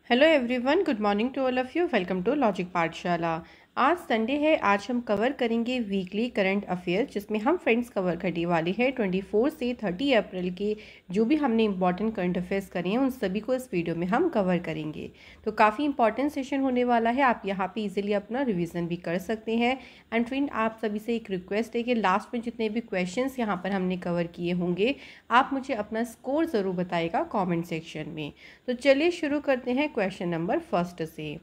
Hello everyone, good morning to all of you. Welcome to logic Pathshala. आज Sunday है। आज हम कवर करेंगे वीकली करंट अफेयर्स, जिसमें हम फ्रेंड्स कवर करने वाले हैं 24 से 30 अप्रैल के जो भी हमने इंपॉर्टेंट करंट अफेयर्स करे हैं उन सभी को इस वीडियो में हम कवर करेंगे। तो काफ़ी इंपॉर्टेंट सेशन होने वाला है। आप यहाँ पे इजीली अपना रिवीजन भी कर सकते हैं। एंड फ्रेंड, आप सभी से एक रिक्वेस्ट है कि लास्ट में जितने भी क्वेश्चंस यहाँ पर हमने कवर किए होंगे आप मुझे अपना स्कोर ज़रूर बताइएगा कॉमेंट सेक्शन में। तो चलिए शुरू करते हैं क्वेश्चन नंबर फर्स्ट से।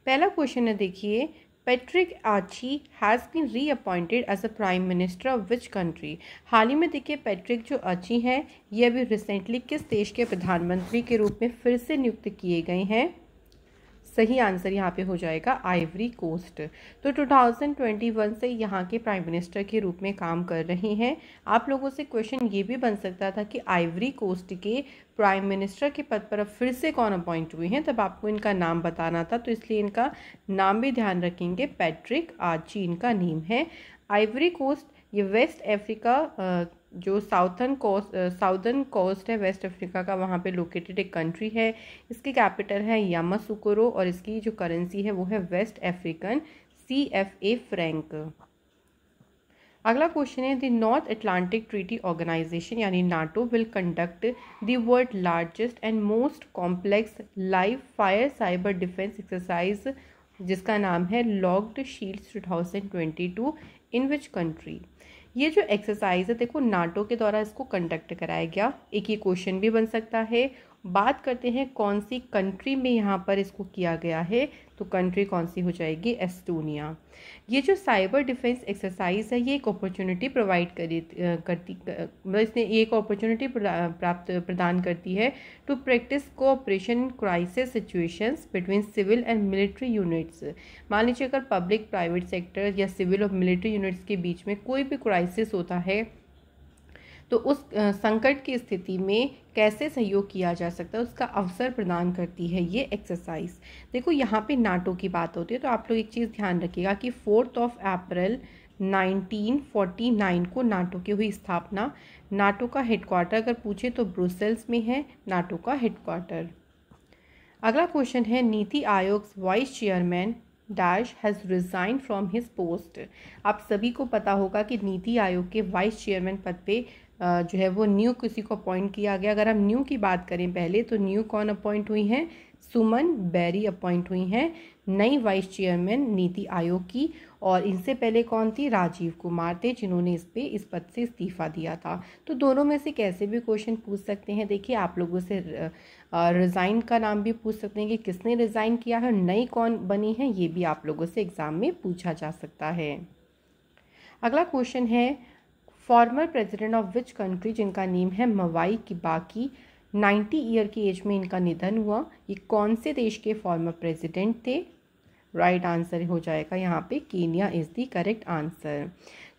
पहला क्वेश्चन है, देखिए, Patrick Achi has been reappointed as a prime minister of which country. हाल ही में देखिए पैट्रिक जो आची हैं ये अभी रिसेंटली किस देश के प्रधानमंत्री के रूप में फिर से नियुक्त किए गए हैं। सही आंसर यहाँ पे हो जाएगा आइवरी कोस्ट। तो 2021 से यहाँ के प्राइम मिनिस्टर के रूप में काम कर रहे हैं। आप लोगों से क्वेश्चन ये भी बन सकता था कि आइवरी कोस्ट के प्राइम मिनिस्टर के पद पर अब फिर से कौन अपॉइंट हुए हैं, तब आपको इनका नाम बताना था, तो इसलिए इनका नाम भी ध्यान रखेंगे। पैट्रिक आची इनका नेम है। आइवरी कोस्ट ये वेस्ट अफ्रीका जो साउदर्न कोस्ट है वेस्ट अफ्रीका का, वहाँ पे लोकेटेड एक कंट्री है। इसकी कैपिटल है यामासुकुरो और इसकी जो करेंसी है वो है वेस्ट अफ्रीकन CFA फ्रैंक। अगला क्वेश्चन है, the North Atlantic Treaty Organization यानी NATO will conduct the world largest and most complex live fire cyber defence exercise जिसका नाम है Locked Shields 2022 in which country. ये जो एक्सरसाइज है देखो नाटो के द्वारा इसको कंडक्ट कराया गया। एक ये क्वेश्चन भी बन सकता है। बात करते हैं कौन सी कंट्री में यहाँ पर इसको किया गया है, तो कंट्री कौन सी हो जाएगी, एस्टोनिया। ये जो साइबर डिफेंस एक्सरसाइज है ये एक अपॉर्चुनिटी प्रोवाइड मतलब इसने एक अपॉर्चुनिटी प्रदान करती है to practise cooperation in crisis situations between civil and military units. मान लीजिए अगर पब्लिक प्राइवेट सेक्टर या सिविल और मिलिट्री यूनिट्स के बीच में कोई भी क्राइसिस होता है तो उस संकट की स्थिति में कैसे सहयोग किया जा सकता है उसका अवसर प्रदान करती है ये एक्सरसाइज। देखो यहाँ पे नाटो की बात होती है, तो आप लोग एक चीज़ ध्यान रखिएगा कि 4 अप्रैल 1949 को नाटो की हुई स्थापना। नाटो का हेडक्वार्टर अगर पूछे तो ब्रुसेल्स में है नाटो का हेडक्वार्टर। अगला क्वेश्चन है, NITI Aayog vice chairman dash has resign from his post. आप सभी को पता होगा कि नीति आयोग के वाइस चेयरमैन पद पे जो है वो न्यू किसी को अपॉइंट किया गया। अगर हम न्यू की बात करें पहले तो न्यू कौन अपॉइंट हुई हैं, सुमन बेरी अपॉइंट हुई हैं नई वाइस चेयरमैन नीति आयोग की। और इनसे पहले कौन थी, राजीव कुमार थे जिन्होंने इस पद से इस्तीफा दिया था। तो दोनों में से कैसे भी क्वेश्चन पूछ सकते हैं। देखिए आप लोगों से रिज़ाइन का नाम भी पूछ सकते हैं कि किसने रिज़ाइन किया है और नई कौन बनी है, ये भी आप लोगों से एग्ज़ाम में पूछा जा सकता है। अगला क्वेश्चन है, former president of which country जिनका नेम है मवाई किबाकी, 90 ईयर की एज में इनका निधन हुआ। ये कौन से देश के फॉर्मर प्रेसिडेंट थे। राइट आंसर हो जाएगा यहाँ पे Kenya is the correct answer.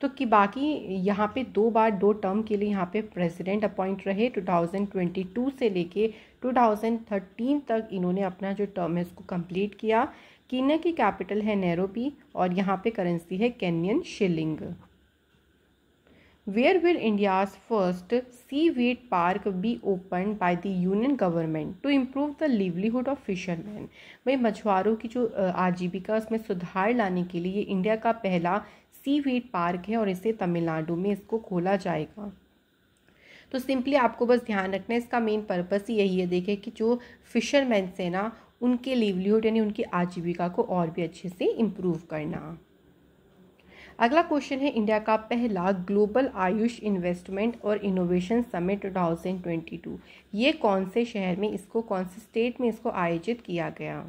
तो किबाकी यहाँ पे 2 बार 2 टर्म के लिए यहाँ पे प्रेसिडेंट अपॉइंट रहे। 2022 से लेके 2013 तक इन्होंने अपना जो टर्म है उसको कंप्लीट किया। केन्या की कैपिटल है नैरोबी और यहाँ पे करेंसी है Kenyan shilling. Where will India's first seaweed park be opened by the Union government to improve the livelihood of fishermen? भाई मछुआरों की जो आजीविका उसमें सुधार लाने के लिए इंडिया का पहला सीवीड पार्क है और इसे तमिलनाडु में इसको खोला जाएगा। तो सिंपली आपको बस ध्यान रखना है, इसका मेन पर्पस ही यही है देखें कि जो फिशरमैन है ना उनके लिवलीहुड यानी उनकी आजीविका को और भी अच्छे से इम्प्रूव करना। अगला क्वेश्चन है, इंडिया का पहला ग्लोबल आयुष इन्वेस्टमेंट और इनोवेशन समिट 2022 ये कौन से शहर में इसको कौन से स्टेट में इसको आयोजित किया गया।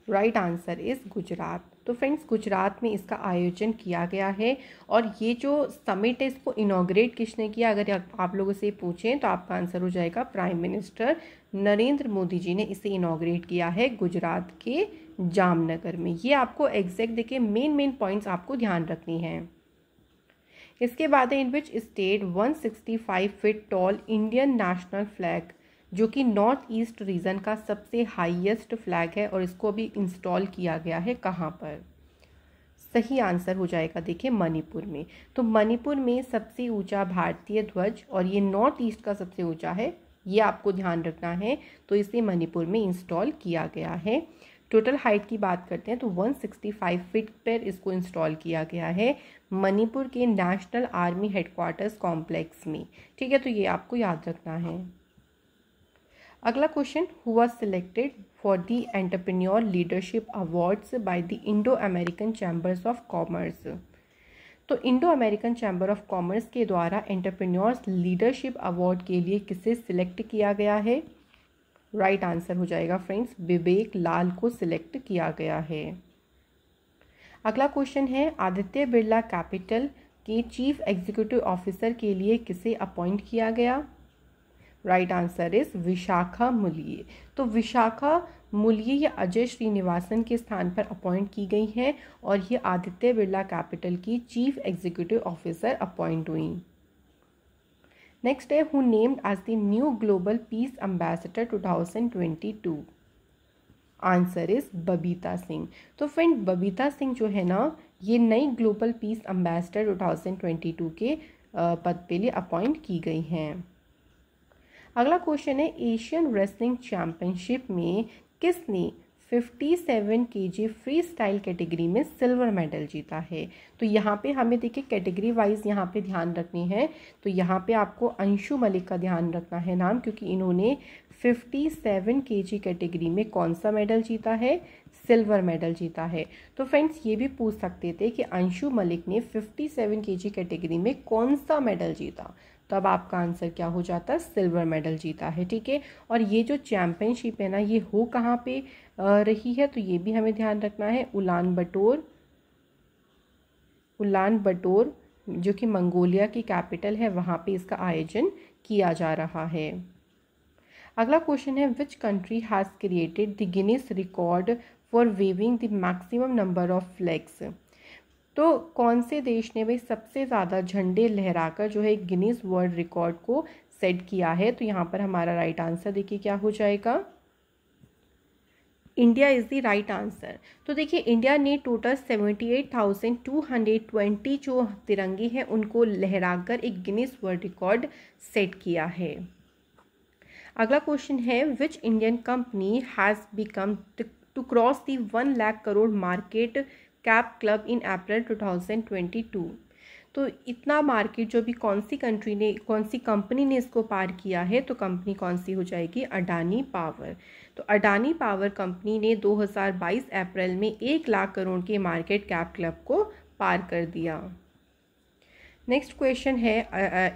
Right answer is Gujarat. तो फ्रेंड्स गुजरात में इसका आयोजन किया गया है और ये जो समिट है इसको इनॉग्रेट किसने किया, अगर आप लोगों से पूछें तो आपका आंसर हो जाएगा प्राइम मिनिस्टर नरेंद्र मोदी जी ने इसे इनॉग्रेट किया है गुजरात के जामनगर में। ये आपको एग्जैक्ट देखिए मेन पॉइंट्स आपको ध्यान रखनी हैं। इसके बाद है, in which state 165 feet tall Indian national flag जो कि नॉर्थ ईस्ट रीजन का सबसे हाईएस्ट फ्लैग है और इसको भी इंस्टॉल किया गया है कहाँ पर। सही आंसर हो जाएगा देखिए मणिपुर में। तो मणिपुर में सबसे ऊंचा भारतीय ध्वज और ये नॉर्थ ईस्ट का सबसे ऊंचा है ये आपको ध्यान रखना है। तो इसे मणिपुर में इंस्टॉल किया गया है। टोटल हाइट की बात करते हैं तो 165 फीट पर इसको इंस्टॉल किया गया है मणिपुर के नेशनल आर्मी हेडक्वार्टर्स कॉम्प्लेक्स में। ठीक है, तो ये आपको याद रखना है। अगला question, who was selected for the entrepreneur leadership awards by the Indo American chambers of commerce. तो Indo American chamber of commerce के द्वारा एंटरप्रेन्योर्स लीडरशिप अवार्ड के लिए किसे सिलेक्ट किया गया है? राइट आंसर हो जाएगा फ्रेंड्स, विवेक लाल को सिलेक्ट किया गया है। अगला क्वेश्चन है, आदित्य बिरला कैपिटल के चीफ एग्जीक्यूटिव ऑफिसर के लिए किसे अपॉइंट किया गया? Right answer is Vishakha Mulye. तो विशाखा मुलिये ये अजय श्रीनिवासन के स्थान पर अपॉइंट की गई हैं और ये आदित्य बिरला कैपिटल की चीफ एग्जीक्यूटिव ऑफिसर अपॉइंट हुई। नेक्स्ट है, who named as the new global peace ambassador 2022? Answer is Babita Singh. तो फ्रेंड, बबीता सिंह जो है ना, ये नई ग्लोबल पीस एम्बेसडर 2022 के पद पे लिए अपॉइंट की गई हैं। अगला क्वेश्चन है, एशियन रेसलिंग चैंपियनशिप में किसने 57 kg फ्री स्टाइल कैटेगरी में सिल्वर मेडल जीता है? तो यहाँ पे हमें देखिए कैटेगरी वाइज यहाँ पे ध्यान रखनी है। तो यहाँ पे आपको अंशु मलिक का ध्यान रखना है नाम, क्योंकि इन्होंने 57 kg कैटेगरी में कौन सा मेडल जीता है? सिल्वर मेडल जीता है। तो फ्रेंड्स, ये भी पूछ सकते थे कि अंशु मलिक ने 57 kg कैटेगरी में कौन सा मेडल जीता, तब आपका आंसर क्या हो जाता? सिल्वर मेडल जीता है। ठीक है, और ये जो चैंपियनशिप है ना, ये हो कहाँ पे रही है? तो ये भी हमें ध्यान रखना है, उलान बटोर जो कि मंगोलिया की कैपिटल है, वहाँ पे इसका आयोजन किया जा रहा है। अगला क्वेश्चन है, which country has created the Guinness record for waving the maximum number of flags? तो कौन से देश ने भाई सबसे ज़्यादा झंडे लहराकर जो है गिनीज वर्ल्ड रिकॉर्ड को सेट किया है? तो यहाँ पर हमारा राइट आंसर देखिए क्या हो जाएगा, India is the right answer. तो देखिए, इंडिया ने टोटल 78,220 जो तिरंगे हैं उनको लहराकर एक गिनीज वर्ल्ड रिकॉर्ड सेट किया है। अगला क्वेश्चन है, which Indian company has become to cross the 1 lakh crore market cap club in April 2022? तो इतना मार्केट जो भी कौन सी कंपनी ने इसको पार किया है? तो कंपनी कौन सी हो जाएगी? अडानी पावर। तो अडानी पावर कंपनी ने 2022 अप्रैल में 1 लाख करोड़ के मार्केट कैप क्लब को पार कर दिया। नेक्स्ट क्वेश्चन है,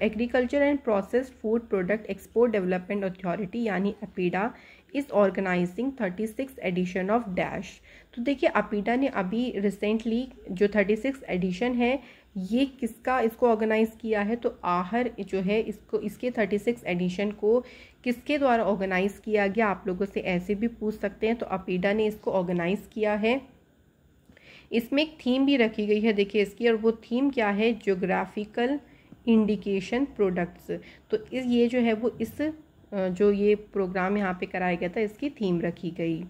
agriculture and processed food product export development authority यानी APEDA is organising 36 edition of dash. तो देखिए, अपीडा ने अभी रिसेंटली जो 36 एडिशन है ये इसको ऑर्गेनाइज किया है। तो आहर जो है इसके 36 एडिशन को किसके द्वारा ऑर्गेनाइज किया गया? आप लोगों से ऐसे भी पूछ सकते हैं। तो अपीडा ने इसको ऑर्गेनाइज किया है। इसमें एक थीम भी रखी गई है देखिए इसकी, और वो थीम क्या है? Geographical indication products. तो ये जो है वो जो ये प्रोग्राम यहाँ पे कराया गया था इसकी थीम रखी गई।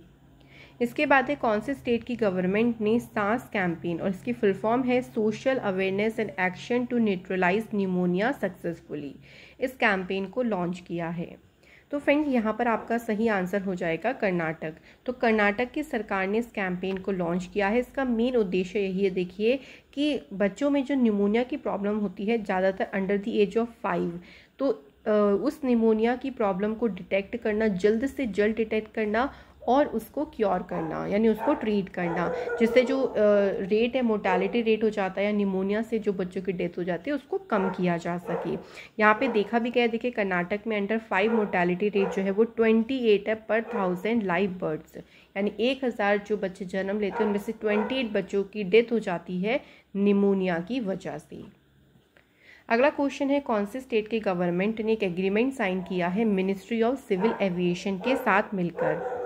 इसके बाद है, कौन से स्टेट की गवर्नमेंट ने सांस कैंपेन, और इसकी फुल फॉर्म है social awareness and action to neutralise pneumonia successfully, इस कैंपेन को लॉन्च किया है? तो फ्रेंड्स, यहाँ पर आपका सही आंसर हो जाएगा कर्नाटक। तो कर्नाटक की सरकार ने इस कैंपेन को लॉन्च किया है। इसका मेन उद्देश्य यही है देखिए कि बच्चों में जो न्यूमोनिया की प्रॉब्लम होती है ज़्यादातर अंडर द एज ऑफ 5, तो उस निमोनिया की प्रॉब्लम को डिटेक्ट करना, जल्द से जल्द डिटेक्ट करना और उसको क्योर करना, यानी उसको ट्रीट करना, जिससे जो रेट है, मोर्टेलिटी रेट हो जाता है या निमोनिया से जो बच्चों की डेथ हो जाती है उसको कम किया जा सके। यहाँ पे देखा भी गया, देखिए कर्नाटक में अंडर 5 मोर्टेलिटी रेट जो है वो 28 है पर 1000 लाइव बर्ड्स, यानी 1000 जो बच्चे जन्म लेते हैं उनमें से 28 बच्चों की डेथ हो जाती है निमोनिया की वजह से। अगला क्वेश्चन है, कौन से स्टेट के गवर्नमेंट ने एक एग्रीमेंट साइन किया है मिनिस्ट्री ऑफ सिविल एविएशन के साथ मिलकर?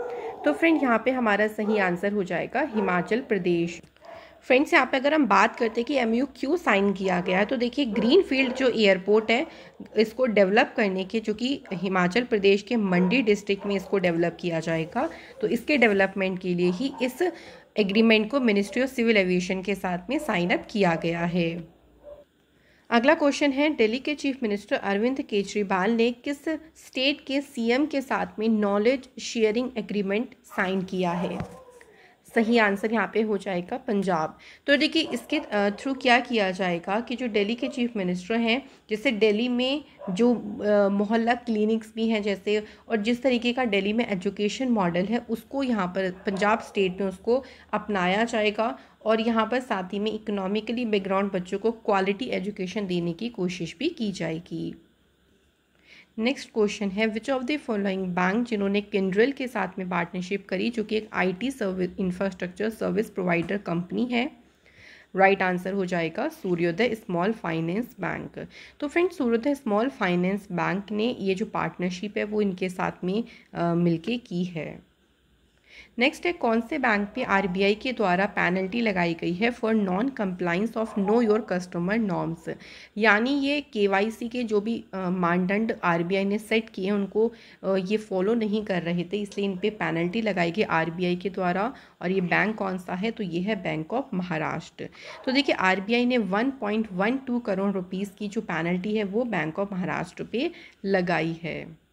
तो फ्रेंड, यहाँ पे हमारा सही आंसर हो जाएगा हिमाचल प्रदेश। फ्रेंड्स, यहाँ पे अगर हम बात करते हैं कि एमयू क्यों साइन किया गया है, तो देखिए ग्रीनफील्ड जो एयरपोर्ट है इसको डेवलप करने के, जो कि हिमाचल प्रदेश के मंडी डिस्ट्रिक्ट में इसको डेवलप किया जाएगा, तो इसके डेवलपमेंट के लिए ही इस एग्रीमेंट को मिनिस्ट्री ऑफ सिविल एविएशन के साथ में साइन अप किया गया है। अगला क्वेश्चन है, दिल्ली के चीफ मिनिस्टर अरविंद केजरीवाल ने किस स्टेट के सीएम के साथ में नॉलेज शेयरिंग एग्रीमेंट साइन किया है? सही आंसर यहाँ पे हो जाएगा पंजाब। तो देखिए इसके थ्रू क्या किया जाएगा कि जो दिल्ली के चीफ मिनिस्टर हैं, जैसे दिल्ली में जो मोहल्ला क्लिनिक्स भी हैं जैसे, और जिस तरीके का दिल्ली में एजुकेशन मॉडल है उसको यहाँ पर पंजाब स्टेट में उसको अपनाया जाएगा, और यहाँ पर साथ ही में इकोनॉमिकली बैकग्राउंड बच्चों को क्वालिटी एजुकेशन देने की कोशिश भी की जाएगी। नेक्स्ट क्वेश्चन है, विच ऑफ द फॉलोइंग बैंक जिन्होंने किंड्रेल के साथ में पार्टनरशिप करी, जो कि एक IT service infrastructure service provider company है? राइट आंसर हो जाएगा सूर्योदय स्मॉल फाइनेंस बैंक। तो फ्रेंड्स सूर्योदय स्मॉल फाइनेंस बैंक ने ये जो पार्टनरशिप है वो इनके साथ में मिलके की है। नेक्स्ट है, कौन से बैंक पे आरबीआई के द्वारा पेनल्टी लगाई गई है for non compliance of know your customer norms? यानी ये केवाईसी के जो भी मानदंड आरबीआई ने सेट किए हैं उनको ये फॉलो नहीं कर रहे थे, इसलिए इन पे पेनल्टी लगाई गई आरबीआई के द्वारा। और ये बैंक कौन सा है? तो ये है बैंक ऑफ महाराष्ट्र। तो देखिए आरबीआई ने 1.12 करोड़ रुपीज़ की जो पेनल्टी है वो बैंक ऑफ महाराष्ट्र पे लगाई है।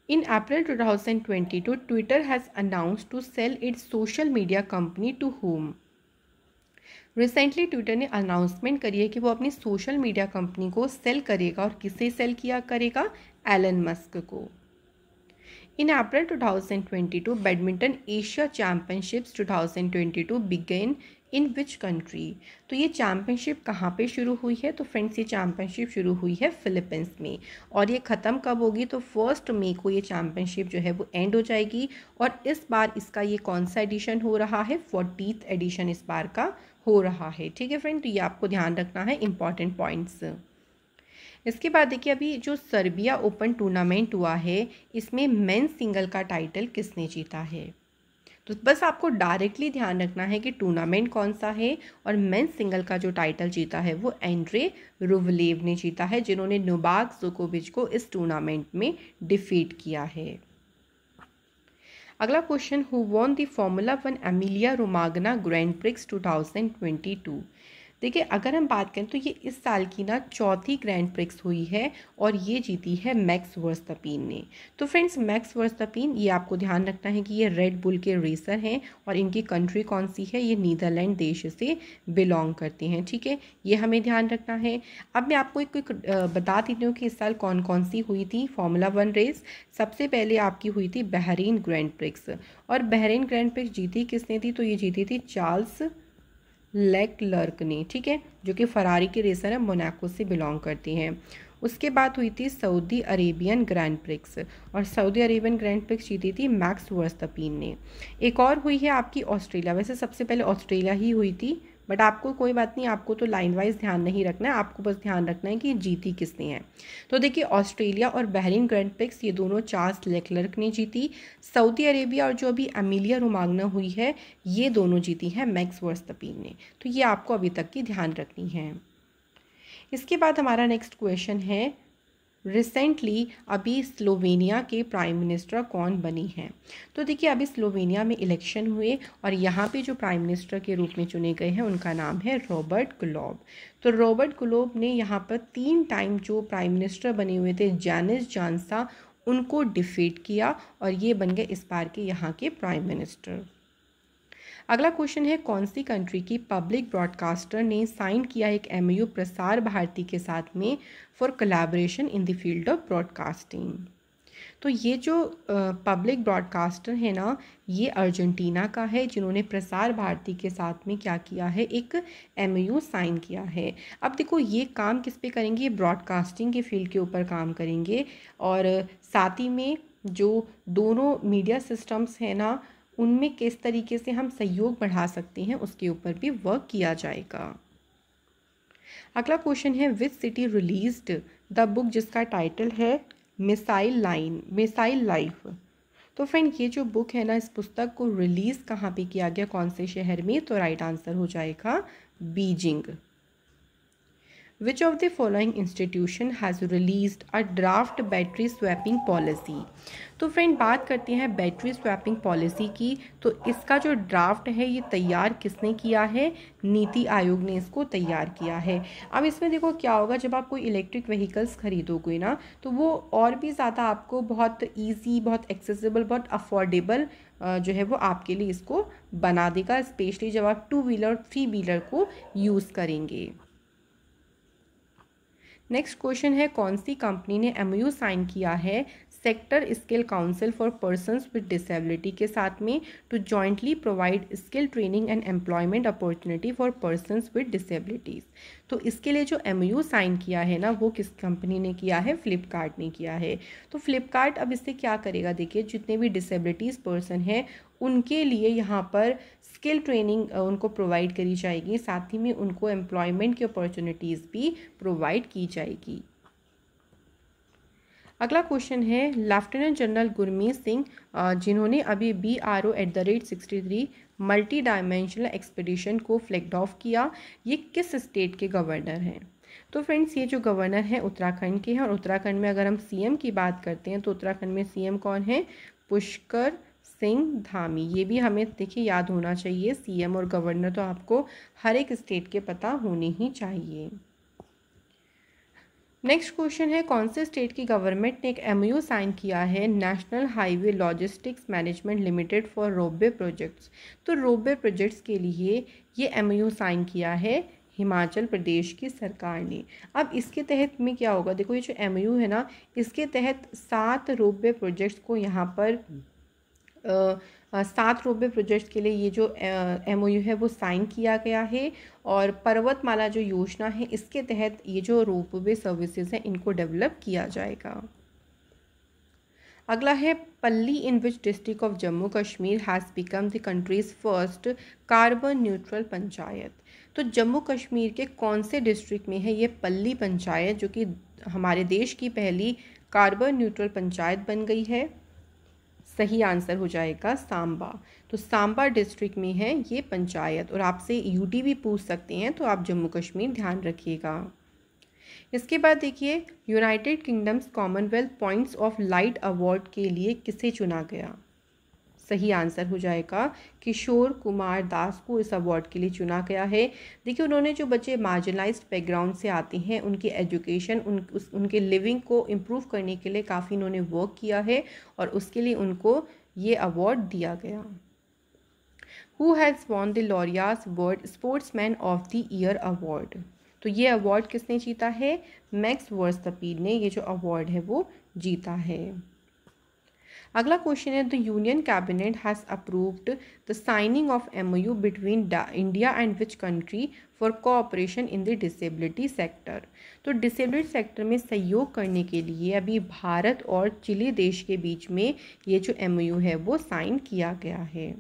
In April 2022, Twitter has announced to sell its social media company to whom? Recently Twitter ने अनाउंसमेंट करी है कि वो अपनी सोशल मीडिया कंपनी को सेल करेगा, और किसे सेल किया करेगा? एलन मस्क को। In April 2022, badminton Asia championships 2022 began in which country? तो ये चैम्पियनशिप कहाँ पे शुरू हुई है? तो फ्रेंड्स ये चैम्पियनशिप शुरू हुई है फिलीपींस में, और ये ख़त्म कब होगी? तो 1 मई को ये चैम्पियनशिप जो है वो एंड हो जाएगी। और इस बार इसका ये कौन सा एडिशन हो रहा है? 40th एडिशन इस बार का हो रहा है। ठीक है फ्रेंड, तो ये आपको ध्यान रखना है, इंपॉर्टेंट पॉइंट्स। इसके बाद देखिए अभी जो सर्बिया ओपन टूर्नामेंट हुआ है इसमें मेंस सिंगल का टाइटल किसने जीता है? तो बस आपको डायरेक्टली ध्यान रखना है कि टूर्नामेंट कौन सा है, और मेंस सिंगल का जो टाइटल जीता है वो एंड्रे रुवलेव ने जीता है, जिन्होंने नोवाक जोकोविच को इस टूर्नामेंट में डिफीट किया है। अगला question, who won the formula 1 Emilia Romagna grand prix 2022? देखिए अगर हम बात करें तो ये इस साल की ना चौथी ग्रैंड प्रिक्स हुई है, और ये जीती है मैक्स वर्स्टैपिन ने। तो फ्रेंड्स मैक्स वर्स्टैपिन, ये आपको ध्यान रखना है कि ये रेड बुल के रेसर हैं, और इनकी कंट्री कौन सी है? ये नीदरलैंड देश से बिलोंग करते हैं। ठीक है, ये हमें ध्यान रखना है। अब मैं आपको एक बता देती हूँ कि इस साल कौन कौन सी हुई थी फार्मूला 1 रेस। सबसे पहले आपकी हुई थी बहरीन ग्रैंड प्रिक्स, और बहरीन ग्रैंड प्रिक्स जीती किसने थी? तो ये जीती थी चार्ल्स लेक्लर्क ने। ठीक है, जो कि फरारी के रेसर हैं, मोनाको से बिलोंग करती हैं। उसके बाद हुई थी सऊदी अरेबियन ग्रैंड प्रिक्स, और सऊदी अरेबियन ग्रैंड प्रिक्स जीती थी मैक्स वर्स्टैपिन ने। एक और हुई है आपकी ऑस्ट्रेलिया, वैसे सबसे पहले ऑस्ट्रेलिया ही हुई थी, बट आपको कोई बात नहीं, आपको तो लाइन वाइज ध्यान नहीं रखना है, आपको बस ध्यान रखना है कि जीती किसने है। तो देखिए ऑस्ट्रेलिया और बहरीन ग्रैंड प्रिक्स ये दोनों चार्ल्स लेक्लर्क ने जीती। सऊदी अरेबिया और जो अभी एमिलिया रोमाग्ना हुई है ये दोनों जीती हैं मैक्स वर्स्टैपिन ने। तो ये आपको अभी तक की ध्यान रखनी है। इसके बाद हमारा नेक्स्ट क्वेश्चन है, रिसेंटली अभी स्लोवेनिया के प्राइम मिनिस्टर कौन बनी हैं? तो देखिए अभी स्लोवेनिया में इलेक्शन हुए, और यहाँ पे जो प्राइम मिनिस्टर के रूप में चुने गए हैं उनका नाम है रॉबर्ट गुलोब। तो रॉबर्ट गुलोब ने यहाँ पर 3 टाइम जो प्राइम मिनिस्टर बने हुए थे जानिस जानसा, उनको डिफीट किया, और ये बन गए इस बार के यहाँ के प्राइम मिनिस्टर। अगला क्वेश्चन है, कौन सी कंट्री की पब्लिक ब्रॉडकास्टर ने साइन किया एक एमओयू प्रसार भारती के साथ में for collaboration in the field of broadcasting? तो ये जो पब्लिक ब्रॉडकास्टर है ना, ये अर्जेंटीना का है, जिन्होंने प्रसार भारती के साथ में क्या किया है? एक एमओयू साइन किया है। अब देखो ये काम किस पे करेंगे? ये ब्रॉडकास्टिंग के फील्ड के ऊपर काम करेंगे, और साथ ही में जो दोनों मीडिया सिस्टम्स हैं ना उनमें किस तरीके से हम सहयोग बढ़ा सकते हैं उसके ऊपर भी वर्क किया जाएगा। अगला क्वेश्चन है, which city released the book जिसका टाइटल है मिसाइल लाइफ? तो फ्रेंड ये जो बुक है ना, इस पुस्तक को रिलीज़ कहाँ पे किया गया, कौन से शहर में? तो राइट आंसर हो जाएगा Beijing. Which of the following institution has released a draft battery swapping policy. तो फ्रेंड बात करते हैं बैटरी स्वैपिंग पॉलिसी की। तो इसका जो ड्राफ्ट है ये तैयार किसने किया है? नीति आयोग ने इसको तैयार किया है। अब इसमें देखो क्या होगा, जब आप कोई इलेक्ट्रिक व्हीकल्स खरीदोगे ना तो वो और भी ज़्यादा आपको बहुत ईजी, बहुत एक्सेसिबल, बहुत अफोर्डेबल जो है वो आपके लिए इसको बना देगा, स्पेशली जब आप 2 व्हीलर 3 व्हीलर को यूज़ करेंगे। नेक्स्ट क्वेश्चन है, कौन सी कंपनी ने MOU साइन किया है sector skill council for persons with disability के साथ में to jointly provide skill training and employment opportunity for persons with disabilities. तो इसके लिए जो MOU साइन किया है ना वो किस कंपनी ने किया है? फ्लिपकार्ट ने किया है। तो फ्लिपकार्ट अब इससे क्या करेगा, देखिए जितने भी डिसेबिलिटीज़ पर्सन हैं उनके लिए यहाँ पर स्किल ट्रेनिंग उनको प्रोवाइड करी जाएगी, साथ ही में उनको एम्प्लॉयमेंट की अपॉर्चुनिटीज़ भी प्रोवाइड की जाएगी। अगला क्वेश्चन है, लेफ्टिनेंट जनरल गुरमीत सिंह जिन्होंने अभी BRO@63 मल्टी डायमेंशनल एक्सपीडिशन को फ्लैग ऑफ किया, ये किस स्टेट के गवर्नर हैं? तो फ्रेंड्स ये जो गवर्नर हैं उत्तराखंड के हैं, और उत्तराखंड में अगर हम CM की बात करते हैं तो उत्तराखंड में CM कौन है? पुष्कर सिंह धामी। ये भी हमें देखिए याद होना चाहिए, CM और गवर्नर तो आपको हर एक स्टेट के पता होने ही चाहिए। नेक्स्ट क्वेश्चन है, कौन से स्टेट की गवर्नमेंट ने एक MOU साइन किया है national highway logistics management limited for ropeway projects. तो रोपवे प्रोजेक्ट्स के लिए ये MOU साइन किया है हिमाचल प्रदेश की सरकार ने। अब इसके तहत में क्या होगा, देखो ये जो MOU है ना, इसके तहत 7 रोपवे प्रोजेक्ट्स को यहाँ पर 7 रोपवे प्रोजेक्ट्स के लिए ये जो MOU है वो साइन किया गया है, और पर्वतमाला जो योजना है इसके तहत ये जो रोपवे सर्विसेज हैं इनको डेवलप किया जाएगा। अगला है, Palli in which district of Jammu Kashmir has become the country's first carbon neutral panchayat. तो जम्मू कश्मीर के कौन से डिस्ट्रिक्ट में है ये पल्ली पंचायत, जो कि हमारे देश की पहली कार्बन न्यूट्रल पंचायत बन गई है? सही आंसर हो जाएगा सांबा। तो सांबा डिस्ट्रिक्ट में है ये पंचायत, और आपसे UT भी पूछ सकते हैं, तो आप जम्मू कश्मीर ध्यान रखिएगा। इसके बाद देखिए, United kingdoms Commonwealth points of light award के लिए किसे चुना गया? सही आंसर हो जाएगा किशोर कुमार दास को इस अवार्ड के लिए चुना गया है। देखिए उन्होंने जो बच्चे मार्जिनलाइज्ड बैकग्राउंड से आते हैं उनकी एजुकेशन, उनके लिविंग को इम्प्रूव करने के लिए काफ़ी इन्होंने वर्क किया है, और उसके लिए उनको ये अवार्ड दिया गया। Who has won the Laureus world sportsman of the year award. तो ये अवार्ड किसने जीता है? मैक्स वर्स्टपेन ने ये जो अवार्ड है वो जीता है। अगला क्वेश्चन है, the union cabinet has approved the signing off MOU between India and which country for cooperation in the disability sector. तो डिसेबिलिटी सेक्टर में सहयोग करने के लिए अभी भारत और चिली देश के बीच में ये जो MOU है वो साइन किया गया है।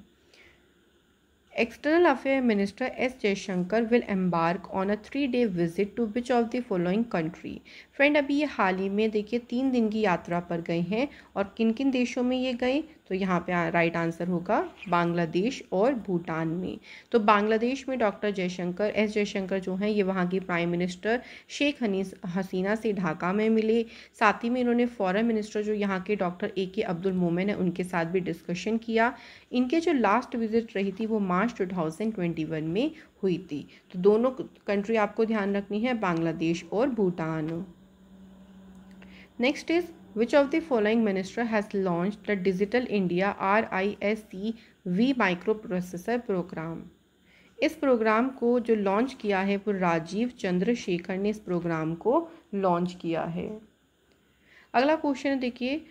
External affair minister S Jaishankar will embark on a 3-day visit to which of the following country. Friend अभी ये हाल ही में देखिए 3 दिन की यात्रा पर गए हैं, और किन किन देशों में ये गए? तो यहाँ पे राइट आंसर होगा बांग्लादेश और भूटान में। तो बांग्लादेश में डॉक्टर जयशंकर S जयशंकर जो हैं ये वहाँ की प्राइम मिनिस्टर शेख हसीना से ढाका में मिले। साथ ही में इन्होंने फॉरेन मिनिस्टर जो यहाँ के डॉक्टर AK अब्दुल मोमेन है उनके साथ भी डिस्कशन किया। इनके जो लास्ट विजिट रही थी वो मार्च 2021 में हुई थी। तो दोनों कंट्री आपको ध्यान रखनी है, बांग्लादेश और Bhutan. Next is, which of the following minister has launched the Digital India RISC-V microprocessor program। इस प्रोग्राम को जो लॉन्च किया है वो राजीव चंद्रशेखर ने इस प्रोग्राम को लॉन्च किया है। अगला क्वेश्चन देखिए,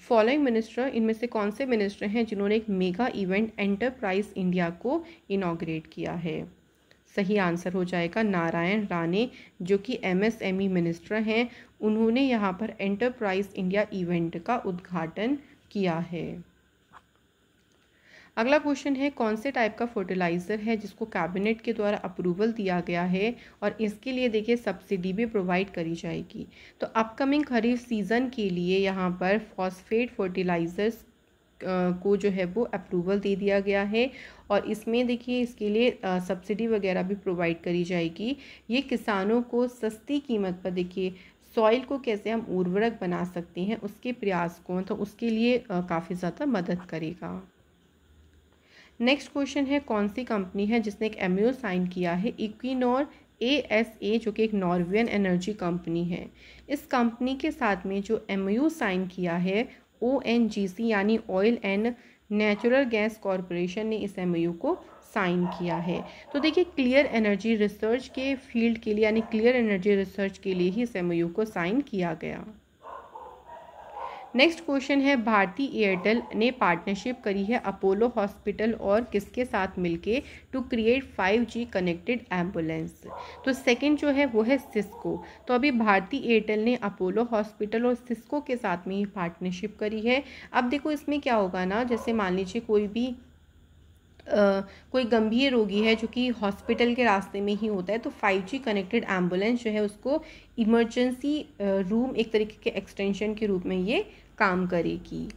फॉलोइंग मिनिस्टर इनमें से कौन से मिनिस्टर हैं जिन्होंने एक मेगा इवेंट एंटरप्राइज इंडिया को इनॉग्रेट किया है? सही आंसर हो जाएगा नारायण राणे, जो कि MSME मिनिस्टर हैं। उन्होंने यहाँ पर एंटरप्राइज इंडिया इवेंट का उद्घाटन किया है। अगला क्वेश्चन है, कौन से टाइप का फर्टिलाइज़र है जिसको कैबिनेट के द्वारा अप्रूवल दिया गया है और इसके लिए देखिए सब्सिडी भी प्रोवाइड करी जाएगी। तो अपकमिंग खरीफ सीज़न के लिए यहाँ पर फॉस्फेट फर्टिलाइज़र्स को जो है वो अप्रूवल दे दिया गया है। और इसमें देखिए इसके लिए सब्सिडी वगैरह भी प्रोवाइड करी जाएगी। ये किसानों को सस्ती कीमत पर देखिए सॉइल को कैसे हम उर्वरक बना सकते हैं उसके प्रयास को, तो उसके लिए काफ़ी ज़्यादा मदद करेगा। नेक्स्ट क्वेश्चन है, कौन सी कंपनी है जिसने एक एमओयू साइन किया है इक्विनोर ASA, जो कि एक नॉर्वेजियन एनर्जी कंपनी है। इस कंपनी के साथ में जो एमओयू साइन किया है ONGC यानी oil and natural gas corporation ने इस एमओयू को साइन किया है। तो देखिए क्लियर एनर्जी रिसर्च के फील्ड के लिए यानी क्लियर एनर्जी रिसर्च के लिए ही इस एमओयू को साइन किया गया। नेक्स्ट क्वेश्चन है, भारती एयरटेल ने पार्टनरशिप करी है अपोलो हॉस्पिटल और किसके साथ मिलके to create 5G connected ambulance. तो सेकंड जो है वो है सिस्को। तो अभी भारती एयरटेल ने अपोलो हॉस्पिटल और सिस्को के साथ में ही पार्टनरशिप करी है। अब देखो इसमें क्या होगा ना, जैसे मान लीजिए कोई गंभीर रोगी है जो कि हॉस्पिटल के रास्ते में ही होता है, तो 5G कनेक्टेड एम्बुलेंस जो है उसको इमरजेंसी रूम एक तरीके के एक्सटेंशन के रूप में ये काम करेगी।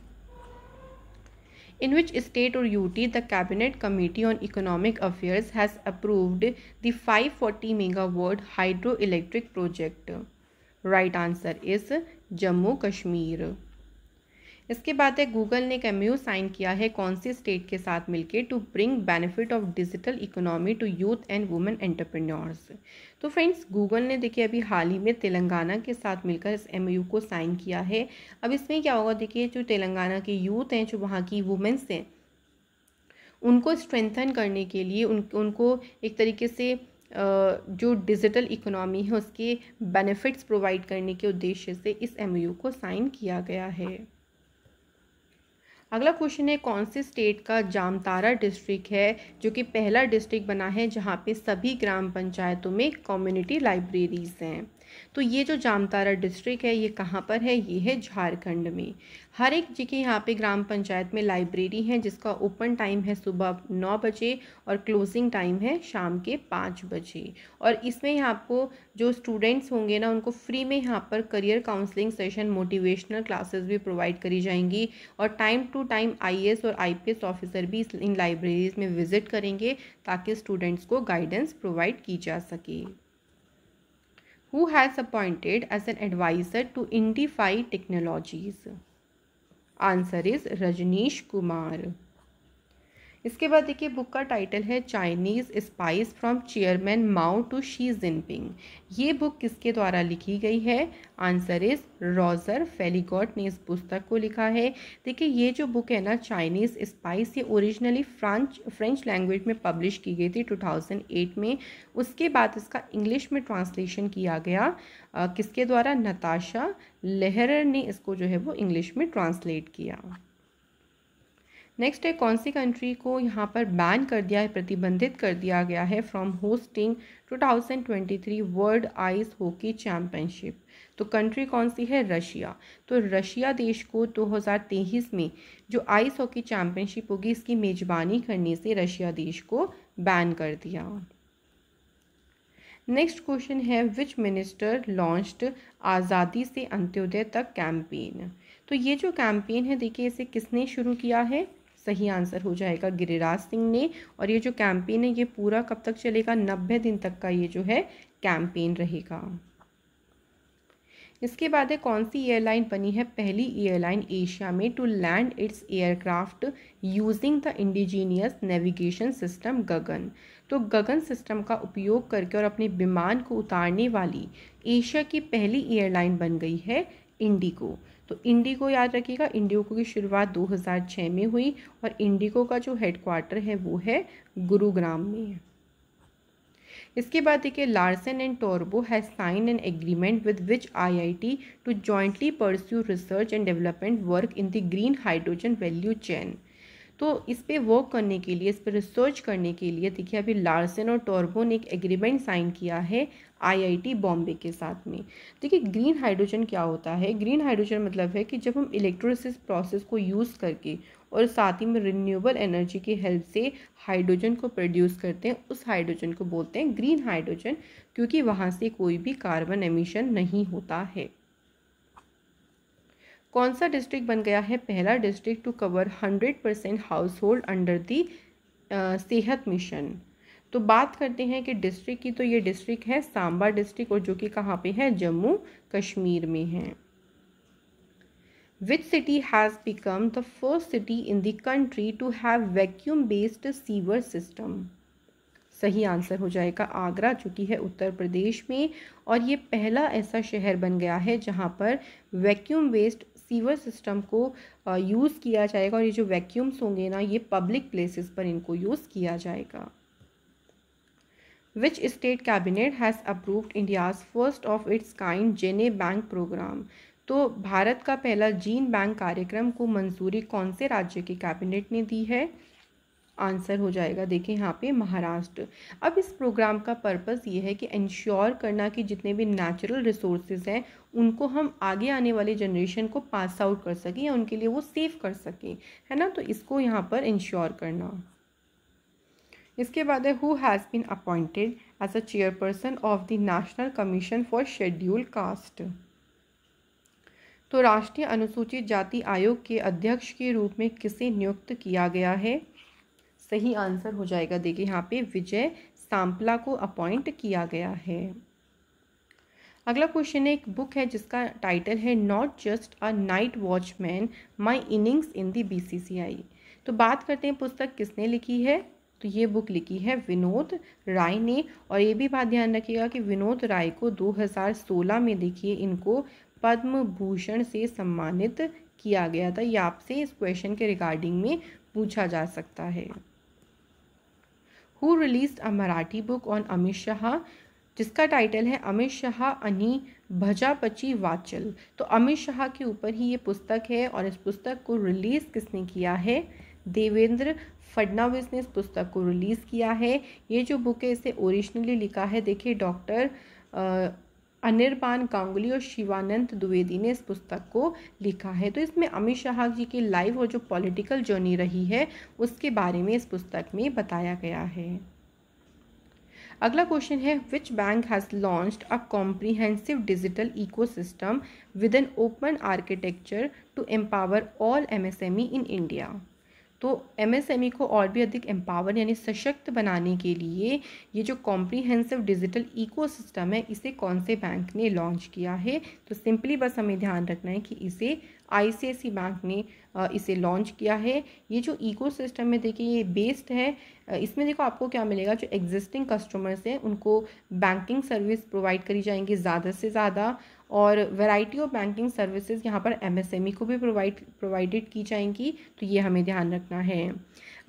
In which state or UT the Cabinet Committee on Economic Affairs has approved the 540 megawatt hydroelectric project? Right answer is Jammu Kashmir. इसके बाद है, गूगल ने एक एमओयू साइन किया है कौन सी स्टेट के साथ मिलके to bring benefit of digital economy to youth and women entrepreneurs. तो फ्रेंड्स गूगल ने देखिए अभी हाल ही में तेलंगाना के साथ मिलकर इस एमओयू को साइन किया है। अब इसमें क्या होगा, देखिए जो तेलंगाना के यूथ हैं, जो वहाँ की वुमेन्स हैं, उनको स्ट्रेंथन करने के लिए उनको एक तरीके से जो डिजिटल इकोनॉमी है उसके बेनिफिट्स प्रोवाइड करने के उद्देश्य से इस एमओयू को साइन किया गया है। अगला क्वेश्चन है, कौन से स्टेट का जामतारा डिस्ट्रिक्ट है जो कि पहला डिस्ट्रिक्ट बना है जहां पे सभी ग्राम पंचायतों में कम्युनिटी लाइब्रेरीज हैं। तो ये जो जामतारा डिस्ट्रिक्ट है ये कहाँ पर है, ये है झारखंड में। हर एक जगह यहाँ पे ग्राम पंचायत में लाइब्रेरी है जिसका ओपन टाइम है सुबह 9 बजे और क्लोजिंग टाइम है शाम के 5 बजे। और इसमें यहाँ आपको जो स्टूडेंट्स होंगे ना उनको फ्री में यहाँ पर career counselling session, motivational classes भी प्रोवाइड करी जाएंगी। और टाइम टू टाइम IAS और IPS ऑफिसर भी इन लाइब्रेरीज में विजिट करेंगे ताकि स्टूडेंट्स को गाइडेंस प्रोवाइड की जा सके। Who has appointed as an advisor to Indify Technologies? Answer is Rajneesh Kumar. इसके बाद देखिए बुक का टाइटल है Chinese spies from chairman Mao to Xi Jinping. ये बुक किसके द्वारा लिखी गई है? आंसर इज रॉजर फेलिगॉट ने इस पुस्तक को लिखा है। देखिए ये जो बुक है ना चाइनीज़ स्पाइस, ये ओरिजिनली फ्रेंच लैंग्वेज में पब्लिश की गई थी 2008 में। उसके बाद इसका इंग्लिश में ट्रांसलेशन किया गया किसके द्वारा? नताशा लेहरर ने इसको जो है वो इंग्लिश में ट्रांसलेट किया। नेक्स्ट है, कौन सी कंट्री को यहाँ पर बैन कर दिया है, प्रतिबंधित कर दिया गया है from hosting 2023 world ice hockey championship. तो कंट्री कौन सी है? रशिया। तो रशिया देश को 2023 में जो आइस हॉकी चैम्पियनशिप होगी इसकी मेजबानी करने से रशिया देश को बैन कर दिया। नेक्स्ट क्वेश्चन है, विच मिनिस्टर लॉन्च्ड आज़ादी से अंत्योदय तक कैंपेन। तो ये जो कैंपेन है देखिए इसे किसने शुरू किया है? सही आंसर हो जाएगा गिरिराज सिंह ने। और ये जो कैंपेन है ये पूरा कब तक चलेगा? 90 दिन तक का ये जो है कैंपेन रहेगा। इसके बाद है, कौन सी एयरलाइन बनी है पहली एयरलाइन एशिया में to land its aircraft using the indigenous navigation system GAGAN. तो गगन सिस्टम का उपयोग करके और अपने विमान को उतारने वाली एशिया की पहली एयरलाइन बन गई है इंडिगो। तो इंडिगो याद रखिएगा, इंडिगो की शुरुआत 2006 में हुई और इंडिगो का जो हेडक्वार्टर है वो है गुरुग्राम में। इसके बाद देखिए, लार्सन एंड टोरबो has sign an agreement with which IIT to jointly pursue research and development work in the green hydrogen value chain. तो इस पे वर्क करने के लिए, इस पर रिसर्च करने के लिए देखिए अभी लार्सन और टोरबो ने एक एग्रीमेंट साइन किया है IIT बॉम्बे के साथ में। देखिए ग्रीन हाइड्रोजन क्या होता है? ग्रीन हाइड्रोजन मतलब है कि जब हम इलेक्ट्रोलिसिस प्रोसेस को यूज़ करके और साथ ही में रिन्यूएबल एनर्जी की हेल्प से हाइड्रोजन को प्रोड्यूस करते हैं, उस हाइड्रोजन को बोलते हैं ग्रीन हाइड्रोजन, क्योंकि वहाँ से कोई भी कार्बन एमिशन नहीं होता है। कौन सा डिस्ट्रिक्ट बन गया है पहला district to cover 100% household under the Sehat mission. तो बात करते हैं कि डिस्ट्रिक्ट की, तो ये डिस्ट्रिक्ट है सांबा डिस्ट्रिक्ट, और जो कि कहाँ पे है, जम्मू कश्मीर में है। Which city has become the first city in the country to have vacuum-based sewer system? सही आंसर हो जाएगा आगरा, जो कि है उत्तर प्रदेश में, और ये पहला ऐसा शहर बन गया है जहाँ पर वैक्यूम बेस्ड सीवर सिस्टम को यूज़ किया जाएगा। और ये जो वैक्यूम्स होंगे ना, ये पब्लिक प्लेसेस पर इनको यूज़ किया जाएगा। Which state cabinet has approved India's first of its kind जेने बैंक प्रोग्राम? तो भारत का पहला जीन बैंक कार्यक्रम को मंजूरी कौन से राज्य के कैबिनेट ने दी है? आंसर हो जाएगा, देखिए यहाँ पे, महाराष्ट्र। अब इस प्रोग्राम का पर्पस ये है कि इंश्योर करना कि जितने भी नेचुरल रिसोर्सेज हैं उनको हम आगे आने वाले जनरेशन को पास आउट कर सकें या उनके लिए वो सेव कर सकें, है ना। तो इसको यहाँ पर इंश्योर करना। इसके बाद है who has been appointed as a chairperson of the national commission for scheduled caste. तो राष्ट्रीय अनुसूचित जाति आयोग के अध्यक्ष के रूप में किसे नियुक्त किया गया है? सही आंसर हो जाएगा, देखिए यहाँ पे, विजय सांपला को अपॉइंट किया गया है। अगला क्वेश्चन है, एक बुक है जिसका टाइटल है not just a night watchman my innings in the BCCI। तो बात करते हैं पुस्तक किसने लिखी है। तो ये बुक लिखी है विनोद राय ने, और ये भी बात ध्यान रखिएगा कि विनोद राय को 2016 में देखिए इनको पद्म भूषण से सम्मानित किया गया था। ये आपसे इस क्वेश्चन के रिगार्डिंग में पूछा जा सकता है। Who released a Marathi book on Amit Shah, जिसका टाइटल है अमित शाह अनि भजापची वाचल। तो अमित शाह के ऊपर ही ये पुस्तक है, और इस पुस्तक को रिलीज़ किसने किया है? देवेंद्र फडणवीस ने इस पुस्तक को रिलीज़ किया है। ये जो बुक है इसे ओरिजिनली लिखा है, देखिए, डॉक्टर अनिर्बान गांगुली और शिवानंद द्विवेदी ने इस पुस्तक को लिखा है। तो इसमें अमित शाह जी की लाइव और जो पॉलिटिकल जर्नी रही है उसके बारे में इस पुस्तक में बताया गया है। अगला क्वेश्चन है which bank has launched a comprehensive digital ecosystem with an open architecture to empower all MSME in India. तो MSME को और भी अधिक एम्पावर यानी सशक्त बनाने के लिए ये जो कॉम्प्रिहेंसिव डिजिटल इकोसिस्टम है इसे कौन से बैंक ने लॉन्च किया है? तो सिंपली बस हमें ध्यान रखना है कि इसे ICICI बैंक ने इसे लॉन्च किया है। ये जो इकोसिस्टम है देखिए ये बेस्ड है, इसमें देखो आपको क्या मिलेगा, जो एग्जिस्टिंग कस्टमर्स हैं उनको बैंकिंग सर्विस प्रोवाइड करी जाएंगी ज़्यादा से ज़्यादा, और वैरायटी ऑफ बैंकिंग सर्विसेज यहाँ पर MSME को भी प्रोवाइडेड की जाएंगी। तो ये हमें ध्यान रखना है।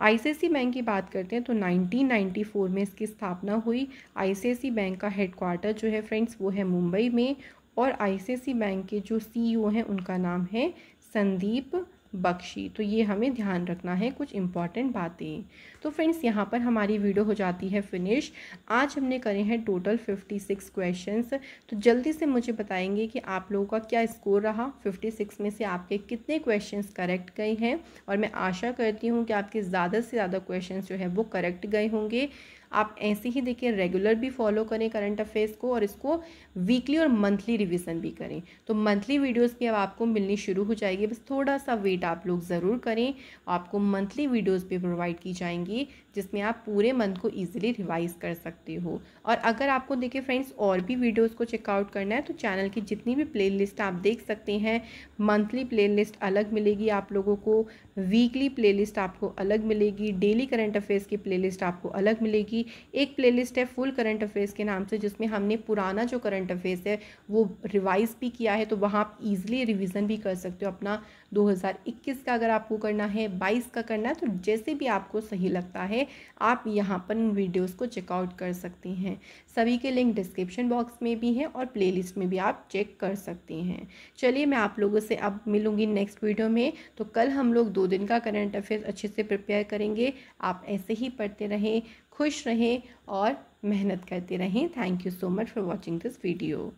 ICICI बैंक की बात करते हैं तो 1994 में इसकी स्थापना हुई। ICICI बैंक का हेडक्वार्टर जो है फ्रेंड्स वो है मुंबई में, और ICICI बैंक के जो CEO हैं उनका नाम है संदीप बख्शी। तो ये हमें ध्यान रखना है कुछ इंपॉर्टेंट बातें। तो फ्रेंड्स यहाँ पर हमारी वीडियो हो जाती है फिनिश। आज हमने करे हैं टोटल 56 क्वेश्चंस। तो जल्दी से मुझे बताएंगे कि आप लोगों का क्या स्कोर रहा, 56 में से आपके कितने क्वेश्चंस करेक्ट गए हैं। और मैं आशा करती हूँ कि आपके ज़्यादा से ज़्यादा क्वेश्चंस जो है वो करेक्ट गए होंगे। आप ऐसे ही देखिए रेगुलर भी फॉलो करें करंट अफेयर्स को, और इसको वीकली और मंथली रिवीजन भी करें। तो मंथली वीडियोस भी अब आपको मिलनी शुरू हो जाएगी, बस थोड़ा सा वेट आप लोग ज़रूर करें। आपको मंथली वीडियोस भी प्रोवाइड की जाएंगी जिसमें आप पूरे मंथ को ईजिली रिवाइज कर सकते हो। और अगर आपको देखिए फ्रेंड्स और भी वीडियोज़ को चेकआउट करना है तो चैनल की जितनी भी प्ले लिस्ट आप देख सकते हैं, मंथली प्ले लिस्ट अलग मिलेगी आप लोगों को, वीकली प्ले लिस्ट आपको अलग मिलेगी, डेली करंट अफेयर्स की प्ले लिस्ट आपको अलग मिलेगी। एक प्लेलिस्ट है फुल करंट अफेयर्स के नाम से जिसमें हमने पुराना जो करंट अफेयर्स है वो रिवाइज भी किया है, तो वहाँ आप इजीली रिवीजन भी कर सकते हो अपना 2021 का अगर आपको करना है, 22 का करना है, तो जैसे भी आपको सही लगता है आप यहाँ पर इन वीडियोस को चेकआउट कर सकते हैं। सभी के लिंक डिस्क्रिप्शन बॉक्स में भी हैं और प्लेलिस्ट में भी आप चेक कर सकते हैं। चलिए मैं आप लोगों से अब मिलूंगी नेक्स्ट वीडियो में। तो कल हम लोग 2 दिन का करंट अफेयर्स अच्छे से प्रिपेयर करेंगे। आप ऐसे ही पढ़ते रहें, खुश रहें और मेहनत करते रहें। Thank you so much for watching this video.